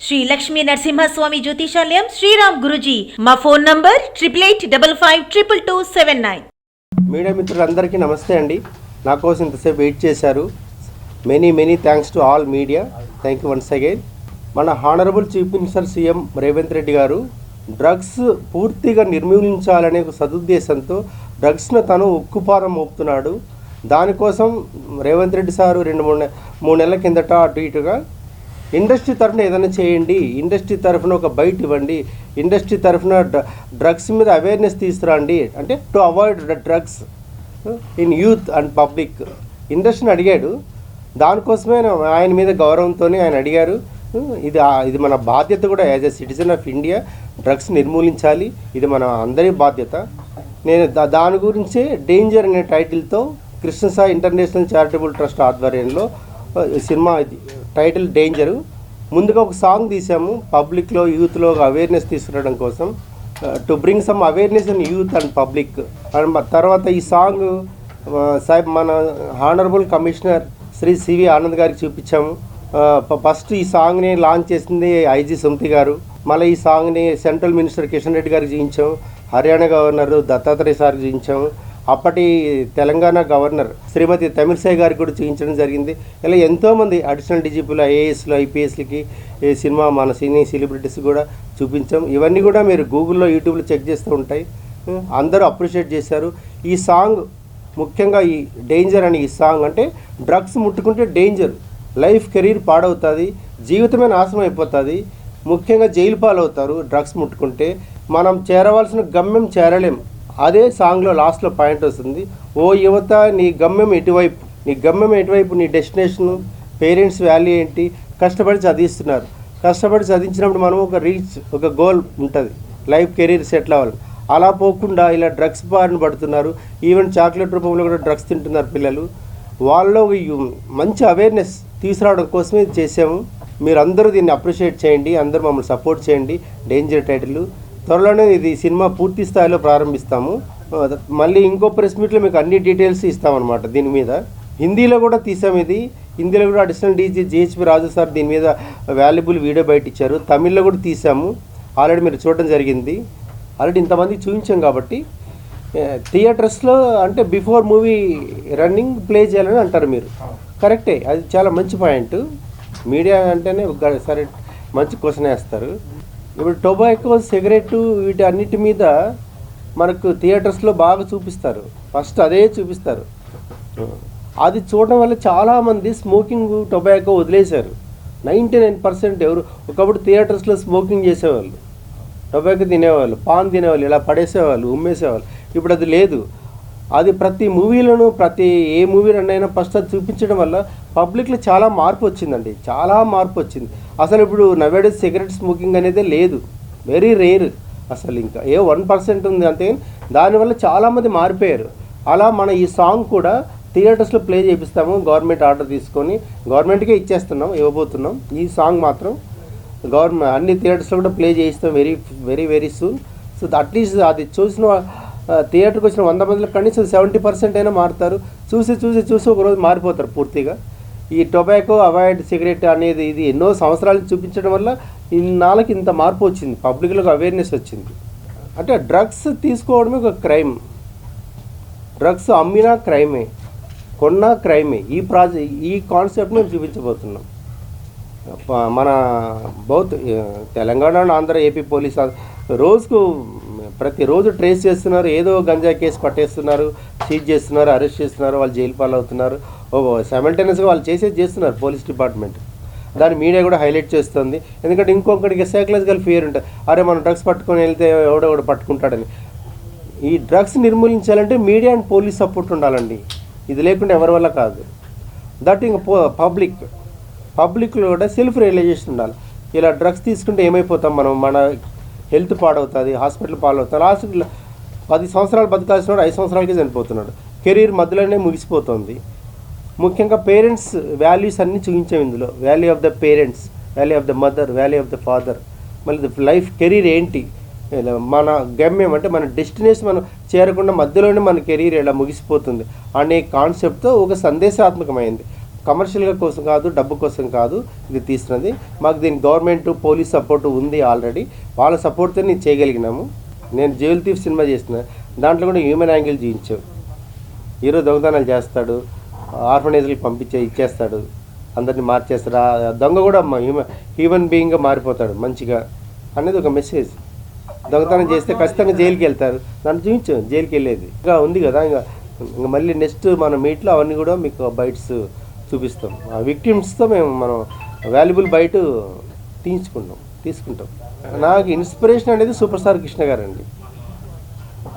శ్రీ లక్ష్మీ నరసింహస్వామి జ్యోతిషాలయం శ్రీరామ్ గురుజీ. మా phone number 8885522279. Media మిత్రులందరికీ నమస్తే అండి. నా కోసం ఇంతసేపు వెయిట్ చేశారు. Many thanks to all media. Thank you once again. మన honourable chief minister CM Revanth Reddy గారు డ్రగ్స్ పూర్తిగా నిర్మూలించాలనే ఒక సదుద్దేశంతో డ్రగ్స్ను తను ఉక్కుపాదం మోపుతున్నాడు. దానికోసం రేవంత్ రెడ్డి సారు 2-3 నెలల కిందట అటు ఇటుగా ఇండస్ట్రీ తరఫున ఏదైనా చేయండి, ఇండస్ట్రీ తరఫున ఒక బైట్ ఇవ్వండి, ఇండస్ట్రీ తరఫున డ్రగ్స్ మీద అవేర్నెస్ తీసుకురండి, అంటే to avoid drugs in youth and public ఇండస్ట్రీని అడిగాడు. దానికోసమే ఆయన మీద గౌరవంతోనే ఆయన అడిగారు. ఇది మన బాధ్యత కూడా as a citizen of India. Drugs నిర్మూలించాలి, ఇది మన అందరి బాధ్యత. నేను దాని గురించే డేంజర్ అనే టైటిల్తో కృష్ణసాయి ఇంటర్నేషనల్ చారిటబుల్ ట్రస్ట్ ఆధ్వర్యంలో సినిమా టైటిల్ డేంజరు. ముందుగా ఒక సాంగ్ తీసాము పబ్లిక్లో, యూత్లో అవేర్నెస్ తీసుకురావడం కోసం, to bring some awareness in youth and public. And తర్వాత ఈ సాంగ్ మన honourable commissioner Shri C V Anand గారికి చూపించాము. ఫస్ట్ ఈ సాంగ్ని లాంచ్ చేసింది ఐజీ సుమతి గారు. మళ్ళీ ఈ సాంగ్ని సెంట్రల్ మినిస్టర్ కిషన్ రెడ్డి గారికి చూపించాము, హర్యానా గవర్నర్ దత్తాత్రేయ సార్కి చూపించాము, అప్పటి తెలంగాణ గవర్నర్ శ్రీమతి తమిళిసై గారికి కూడా చూపించడం జరిగింది. ఇలా ఎంతోమంది అడిషనల్ డీజీపీలు, ఐఏఎస్లు, ఐపీఎస్లకి సినిమా మన సినీ సెలబ్రిటీస్ కూడా చూపించాం. ఇవన్నీ కూడా మీరు గూగుల్లో, యూట్యూబ్లో చెక్ చేస్తూ ఉంటాయి. అందరూ అప్రిషియేట్ చేశారు. ఈ సాంగ్ ముఖ్యంగా ఈ డేంజర్ అని ఈ సాంగ్ అంటే డ్రగ్స్ ముట్టుకుంటే డేంజర్, లైఫ్ కెరీర్ పాడవుతుంది, జీవితమే నాశనం అయిపోతుంది, ముఖ్యంగా జైలు పాలవుతారు. డ్రగ్స్ ముట్టుకుంటే మనం చేరవలసిన గమ్యం చేరలేం. అదే సాంగ్లో లాస్ట్లో పాయింట్ వస్తుంది. ఓ యువత, నీ గమ్యం ఎటువైపు, నీ గమ్యం ఎటువైపు, నీ డెస్టినేషను, పేరెంట్స్ వాల్యూ ఏంటి, కష్టపడి చదివిస్తున్నారు. కష్టపడి చదివించినప్పుడు మనం ఒక గోల్ ఉంటుంది, లైఫ్ కెరీర్ సెటిల్ అవ్వాలి. అలా పోకుండా ఇలా డ్రగ్స్ బారిన పడుతున్నారు. ఈవెన్ చాక్లెట్ రూపంలో కూడా డ్రగ్స్ తింటున్నారు పిల్లలు. వాళ్ళలో మంచి అవేర్నెస్ తీసుకురావడం కోసమే చేసాము. మీరు అందరూ దీన్ని అప్రిషియేట్ చేయండి, అందరూ మమ్మల్ని సపోర్ట్ చేయండి. Danger title. త్వరలోనే ఇది సినిమా పూర్తి స్థాయిలో ప్రారంభిస్తాము. మళ్ళీ ఇంకో ప్రెస్ మీట్లో మీకు అన్ని డీటెయిల్స్ ఇస్తామన్నమాట. దీని మీద హిందీలో కూడా తీసాము. ఇది హిందీలో కూడా అడిషనల్ డీజీ జిహెచ్పి రాజు సార్ దీని మీద వాల్యుబుల్ వీడియో బయట ఇచ్చారు. తమిళ్లో కూడా తీసాము, ఆల్రెడీ మీరు చూడడం జరిగింది. ఆల్రెడీ ఇంతమందికి చూపించాం కాబట్టి థియేటర్స్లో అంటే బిఫోర్ మూవీ రన్నింగ్ ప్లే చేయాలని అంటారు మీరు. కరెక్టే, అది చాలా మంచి పాయింట్. మీడియా అంటేనే సరే మంచి క్వశ్చన్ వేస్తారు. ఇప్పుడు టొబాకో, సిగరెట్ వీటి అన్నిటి మీద మనకు థియేటర్స్లో బాగా చూపిస్తారు. ఫస్ట్ అదే చూపిస్తారు. అది చూడడం వల్ల చాలామంది స్మోకింగ్, టొబాకో వదిలేశారు. 99% ఎవరు ఒకప్పుడు థియేటర్స్లో స్మోకింగ్ చేసేవాళ్ళు, టొబాకో తినేవాళ్ళు, పాన్ తినేవాళ్ళు, ఇలా పడేసేవాళ్ళు, ఉమ్మేసేవాళ్ళు. ఇప్పుడు అది లేదు. అది ప్రతి మూవీలోనూ, ఏ మూవీ రన్ అయినా ఫస్ట్ అది చూపించడం వల్ల పబ్లిక్లో చాలా మార్పు వచ్చిందండి, చాలా మార్పు వచ్చింది. అసలు ఇప్పుడు నవేడేస్ సిగరెట్ స్మోకింగ్ అనేది లేదు, వెరీ రేర్. అసలు ఇంకా 1% ఉంది అంతే. దానివల్ల చాలామంది మారిపోయారు. అలా మన ఈ సాంగ్ కూడా థియేటర్స్లో ప్లే చేపిస్తాము. గవర్నమెంట్ ఆర్డర్ తీసుకొని గవర్నమెంట్కే ఇవ్వబోతున్నాం. ఈ సాంగ్ మాత్రం గవర్నమెంట్ అన్ని థియేటర్స్లో కూడా ప్లే చేయిస్తాం వెరీ సూన్. సో అట్లీస్ట్ అది చూసిన థియేటర్కి వచ్చిన 100 మందిలో కనీసం 70% అయినా మారుతారు. చూసి ఒకరోజు మారిపోతారు పూర్తిగా. ఈ టొబాకో, అవాయిడ్ సిగరెట్ అనేది ఇది ఎన్నో సంవత్సరాలు చూపించడం వల్ల ఇన్నాళ్ళకి ఇంత మార్పు వచ్చింది, పబ్లిక్లోకి అవేర్నెస్ వచ్చింది. అంటే డ్రగ్స్ తీసుకోవడమే ఒక క్రైమ్, డ్రగ్స్ అమ్మినా క్రైమే, కొన్నా క్రైమే. ఈ కాన్సెప్ట్ మేము చూపించబోతున్నాం. మన బౌత్ తెలంగాణ, ఆంధ్ర, ఏపీ పోలీస్ ప్రతిరోజు ట్రేస్ చేస్తున్నారు. ఏదో గంజా కేసు పట్టేస్తున్నారు, సీజ్ చేస్తున్నారు, అరెస్ట్ చేస్తున్నారు, వాళ్ళు జైలు పాలవుతున్నారు. సైమల్టేనియస్గా వాళ్ళు చేస్తున్నారు పోలీస్ డిపార్ట్మెంట్. దాన్ని మీడియా కూడా హైలైట్ చేస్తుంది. ఎందుకంటే ఇంకొకటికి సైకలాజికల్ ఫియర్ ఉంటుంది, అరే మనం డ్రగ్స్ పట్టుకొని వెళ్తే ఎవడో పట్టుకుంటాడని. ఈ డ్రగ్స్ నిర్మూలించాలంటే మీడియా అండ్ పోలీస్ సపోర్ట్ ఉండాలండి. ఇది లేకుండా ఎవరి వల్ల కాదు. దట్ ఇంక పబ్లిక్లో కూడా సెల్ఫ్ రియలైజేషన్ ఉండాలి. ఇలా డ్రగ్స్ తీసుకుంటే ఏమైపోతాం మనం, మన హెల్త్ పాడవుతుంది, హాస్పిటల్ పాడవుతుంది. లాస్ట్ 10 సంవత్సరాలు బతకాల్సిన 5 సంవత్సరాలకే చనిపోతున్నాడు. కెరీర్ మధ్యలోనే ముగిసిపోతుంది. ముఖ్యంగా పేరెంట్స్ వాల్యూస్ అన్నీ చూపించాం ఇందులో. Value of the parents, value of the mother, value of the father, మళ్ళీ లైఫ్ కెరీర్ ఏంటి, మన గమ్యం అంటే మన డెస్టినేషన్ మనం చేరకుండా మధ్యలోనే మన కెరీర్ ఎలా ముగిసిపోతుంది అనే కాన్సెప్ట్తో ఒక సందేశాత్మకమైంది. కమర్షియల్గా కోసం కాదు, డబ్బు కోసం కాదు ఇది తీస్తున్నది. మాకు దీని గవర్నమెంట్ పోలీస్ సపోర్ట్ ఉంది ఆల్రెడీ. వాళ్ళ సపోర్ట్తో నేను చేయగలిగినాము. నేను జైలు తీఫ్ సినిమా చేసిన దాంట్లో కూడా హ్యూమన్ యాంగిల్ చూపించాం. హీరో దొంగతనాలు చేస్తాడు, ఆర్ఫనైజ్లకు ఇచ్చేస్తాడు, అందరినీ మార్చేస్తాడు. ఆ దొంగ కూడా హ్యూమన్ బీయింగ్గా మారిపోతాడు మంచిగా అనేది ఒక మెసేజ్. దొంగతనం చేస్తే ఖచ్చితంగా జైలుకి వెళ్తారు, దాన్ని చూపించాం జైలుకి వెళ్ళేది. ఇంకా ఉంది కదా, ఇంకా మళ్ళీ నెక్స్ట్ మన మీట్లో అవన్నీ కూడా మీకు బైట్స్ చూపిస్తాం. ఆ విక్టిమ్స్తో మనం వాల్యుబుల్ బైట్ తీసుకుంటాం. నాకు ఇన్స్పిరేషన్ అనేది సూపర్ స్టార్ కృష్ణ గారు అండి.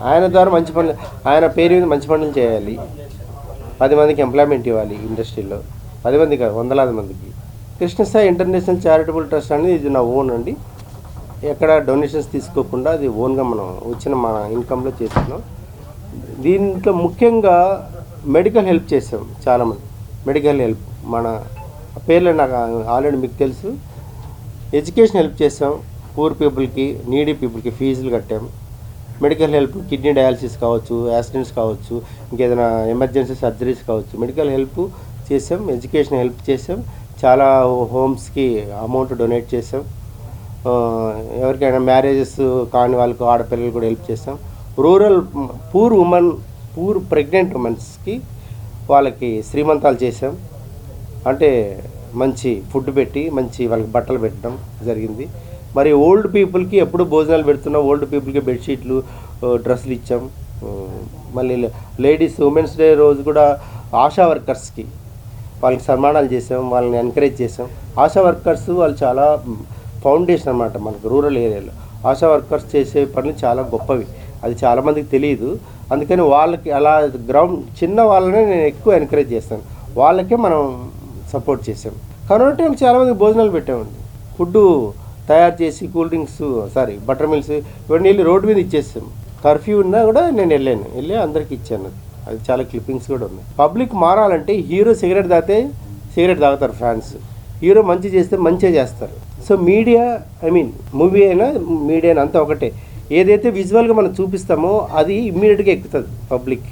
ఆయన ద్వారా మంచి పనులు, ఆయన పేరు మీద మంచి పనులు చేయాలి, 10 మందికి ఎంప్లాయ్మెంట్ ఇవ్వాలి ఇండస్ట్రీలో, 10 మంది కాదు 100,000 మందికి. కృష్ణసాయి ఇంటర్నేషనల్ చారిటబుల్ ట్రస్ట్ అనేది ఇది నా ఓన్ అండి. ఎక్కడ డొనేషన్స్ తీసుకోకుండా అది ఓన్గా మనం వచ్చిన మన ఇన్కంలో చేస్తున్నాం. దీంట్లో ముఖ్యంగా మెడికల్ హెల్ప్ చేసాం. చాలామంది మెడికల్ హెల్ప్ మన పేర్లు నాకు ఆల్రెడీ మీకు తెలుసు. ఎడ్యుకేషన్ హెల్ప్ చేసాం, పూర్ పీపుల్కి, నీడీ పీపుల్కి ఫీజులు కట్టాం. మెడికల్ హెల్ప్, కిడ్నీ డయాలసిస్ కావచ్చు, యాక్సిడెంట్స్ కావచ్చు, ఇంకేదైనా ఎమర్జెన్సీ సర్జరీస్ కావచ్చు, మెడికల్ హెల్ప్ చేసాం. ఎడ్యుకేషన్ హెల్ప్ చేసాం. చాలా హోమ్స్కి అమౌంట్ డొనేట్ చేసాం. ఎవరికైనా మ్యారేజెస్ కాని వాళ్ళకు ఆడపిల్లలు కూడా హెల్ప్ చేస్తాం. రూరల్ పూర్ ప్రెగ్నెంట్ ఉమెన్స్కి వాళ్ళకి శ్రీమంతాలు చేసాం. అంటే మంచి ఫుడ్ పెట్టి మంచి వాళ్ళకి బట్టలు పెట్టడం జరిగింది. మరి ఓల్డ్ పీపుల్కి ఎప్పుడు భోజనాలు పెడుతున్నాం, ఓల్డ్ పీపుల్కి బెడ్షీట్లు, డ్రెస్సులు ఇచ్చాం. మళ్ళీ లేడీస్ ఉమెన్స్ డే రోజు కూడా ఆశా వర్కర్స్కి వాళ్ళకి సన్మానాలు చేసాం, వాళ్ళని ఎంకరేజ్ చేసాం. ఆశా వర్కర్స్ వాళ్ళు చాలా ఫౌండేషన్ అన్నమాట మనకు రూరల్ ఏరియాలో. ఆశా వర్కర్స్ చేసే పనులు చాలా గొప్పవి, అది చాలామందికి తెలియదు. అందుకని వాళ్ళకి అలా గ్రౌండ్ చిన్న వాళ్ళనే నేను ఎక్కువ ఎంకరేజ్ చేస్తాను. వాళ్ళకే మనం సపోర్ట్ చేసాం. కరోనా టైం చాలామందికి భోజనాలు పెట్టామండి. ఫుడ్డు తయారు చేసి కూల్ డ్రింక్స్ బటర్ మిల్స్ ఇవన్నీ వెళ్ళి రోడ్డు మీద ఇచ్చేస్తాం. కర్ఫ్యూ ఉన్నా కూడా నేను వెళ్ళి అందరికి ఇచ్చాను. అది చాలా క్లిప్పింగ్స్ కూడా ఉన్నాయి. పబ్లిక్ మారాలంటే హీరో సిగరెట్ తాగుతారు ఫ్యాన్స్, హీరో మంచి చేస్తే మంచిగా చేస్తారు. సో మీడియా మూవీ అయినా మీడియా అయినా అంతా ఒకటే. ఏదైతే విజువల్గా మనం చూపిస్తామో అది ఇమ్మీడియట్గా ఎక్కుతుంది, పబ్లిక్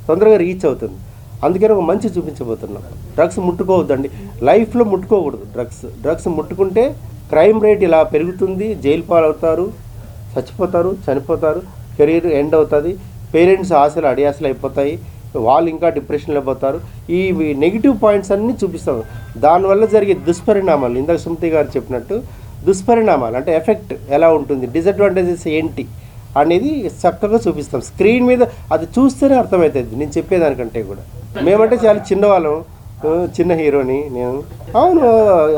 తొందరగా రీచ్ అవుతుంది. అందుకని ఒక మంచి చూపించబోతున్నాం. డ్రగ్స్ ముట్టుకోవద్దండి, లైఫ్లో ముట్టుకోకూడదు. డ్రగ్స్ ముట్టుకుంటే క్రైమ్ రేట్ ఇలా పెరుగుతుంది, జైలు పాలవుతారు, చనిపోతారు, కెరీర్ ఎండ్ అవుతుంది, పేరెంట్స్ ఆశలు అడియాసలు అయిపోతాయి, వాళ్ళు ఇంకా డిప్రెషన్లో పోతారు. ఈ నెగిటివ్ పాయింట్స్ అన్నీ చూపిస్తాం. దానివల్ల జరిగే దుష్పరిణామాలు, ఇందాక సుమతి గారు చెప్పినట్టు దుష్పరిణామాలు అంటే ఎఫెక్ట్ ఎలా ఉంటుంది, డిసడ్వాంటేజెస్ ఏంటి అనేది చక్కగా చూపిస్తాం. స్క్రీన్ మీద అది చూస్తేనే అర్థమవుతుంది నేను చెప్పేదానికంటే కూడా. మేమంటే చాలా చిన్నవాళ్ళం, చిన్న హీరోని నేను. అవును,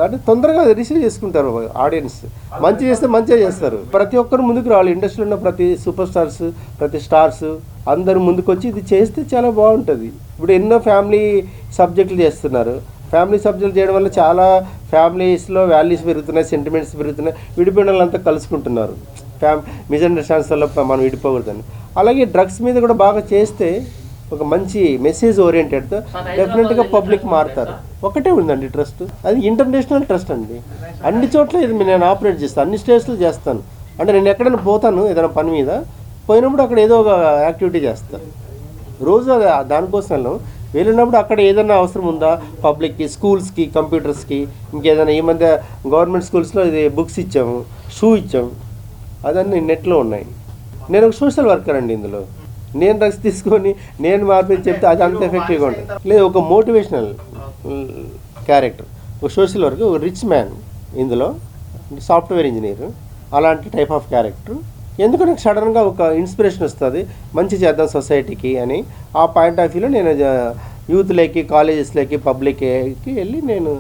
అంటే తొందరగా రిసీవ్ చేసుకుంటారు ఆడియన్స్. మంచి చేస్తే మంచిగా చేస్తారు. ప్రతి ఒక్కరు ముందుకు రావాలి. ఇండస్ట్రీలో ఉన్న ప్రతి సూపర్ స్టార్స్, ప్రతి స్టార్స్ అందరూ ముందుకు వచ్చి ఇది చేస్తే చాలా బాగుంటుంది. ఇప్పుడు ఎన్నో ఫ్యామిలీ సబ్జెక్టులు చేస్తున్నారు. ఫ్యామిలీ సబ్జెక్టులు చేయడం వల్ల చాలా ఫ్యామిలీస్లో వాల్యూస్ పెరుగుతున్నాయి, సెంటిమెంట్స్ పెరుగుతున్నాయి, విడిపోయిన వాళ్ళంతా కలుసుకుంటున్నారు. మిస్అండర్స్టాండ్స్ వల్ల మనం విడిపోకూడదని. అలాగే డ్రగ్స్ మీద కూడా బాగా చేస్తే ఒక మంచి మెసేజ్ ఓరియంటెడ్తో డెఫినెట్గా పబ్లిక్ మారుతారు. ఒకటే ఉందండి ట్రస్ట్, అది ఇంటర్నేషనల్ ట్రస్ట్ అండి. అన్ని చోట్ల ఇది నేను ఆపరేట్ చేస్తాను, అన్ని స్టేట్స్లో చేస్తాను. అంటే నేను ఎక్కడైనా పోతాను ఏదైనా పని మీద, పోయినప్పుడు అక్కడ ఏదో ఒక యాక్టివిటీ చేస్తాను. రోజు దానికోసం వెళ్ళినప్పుడు అక్కడ ఏదైనా అవసరం ఉందా పబ్లిక్కి, స్కూల్స్కి, కంప్యూటర్స్కి, ఇంకేదైనా ఈ మధ్య గవర్నమెంట్ స్కూల్స్లో ఇది బుక్స్ ఇచ్చాము, షూ ఇచ్చాము, అదన్నీ నెట్లో ఉన్నాయి. నేను ఒక సోషల్ వర్కర్ అండి. ఇందులో నేను డ్రగ్స్ తీసుకొని నేను మార్పు చెప్తే అది అంత ఎఫెక్టివ్గా ఉంటుంది. లేదు, ఒక మోటివేషనల్ క్యారెక్టర్, ఒక సోషల్ వర్క్, ఒక రిచ్ మ్యాన్, ఇందులో సాఫ్ట్వేర్ ఇంజనీర్, అలాంటి టైప్ ఆఫ్ క్యారెక్టర్. ఎందుకు నాకు సడన్గా ఒక ఇన్స్పిరేషన్ వస్తుంది, మంచి చేద్దాం సొసైటీకి అని. ఆ పాయింట్ ఆఫ్ వ్యూలో నేను యూత్లోకి, కాలేజెస్లోకి, పబ్లిక్కి వెళ్ళి నేను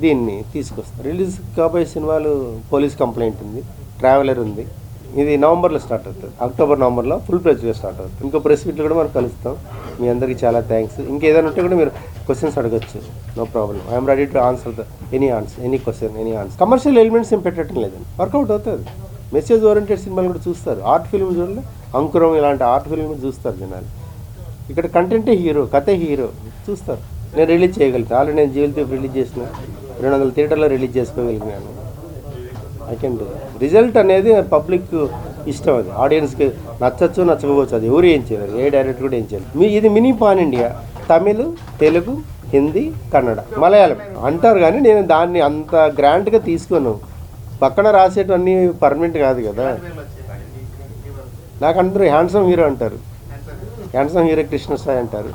దీన్ని తీసుకొస్తాను. రిలీజ్ కాబోయే సినిమాలు పోలీస్ కంప్లైంట్ ఉంది, ట్రావెలర్ ఉంది. ఇది నవంబర్లో స్టార్ట్ అవుతుంది, అక్టోబర్ నవంబర్లో ఫుల్ ప్రెజ్గా స్టార్ట్ అవుతుంది. ఇంకో ప్రెస్ మీట్లో కూడా మనం కలుస్తాం. మీ అందరికీ చాలా థ్యాంక్స్. ఇంకేదైనా ఉంటే కూడా మీరు క్వశ్చన్స్ అడగచ్చు, no problem. I'm ready to answer any question, any answer. Commercial elements ఏం పెట్టడం లేదండి, వర్కౌట్ అవుతుంది. మెసేజ్ ఓరియంటెడ్ సినిమాలు కూడా చూస్తారు. ఆర్ట్ ఫిల్మ్ చూడాలి, అంకురం ఇలాంటి ఆర్ట్ ఫిల్మ్ చూస్తారు జనాలు. ఇక్కడ కంటెంటే హీరో, కథే హీరో చూస్తారు. నేను రిలీజ్ చేయగలుగుతాను. ఆల్రెడీ నేను జీవితం రిలీజ్ చేసిన 200 థియేటర్లో రిలీజ్ చేసుకోగలిగినాను. I can do. రిజల్ట్ అనేది పబ్లిక్ ఇష్టం, అది ఆడియన్స్కి నచ్చచ్చు, నచ్చకపోవచ్చు, అది ఎవరు ఏం చేయలేరు, ఏ డైరెక్టర్ కూడా ఏం చేయలేరు. ఇది mini pan India, Tamil, Telugu, Hindi, Kannada, Malayalam అంటారు కానీ నేను దాన్ని అంత గ్రాండ్గా తీసుకోను. పక్కన రాసేటవన్నీ పర్మనెంట్ కాదు కదా. నాకు అందరూ హ్యాండ్సమ్ హీరో అంటారు, హ్యాండ్సమ్ హీరో కృష్ణ సాయి అంటారు.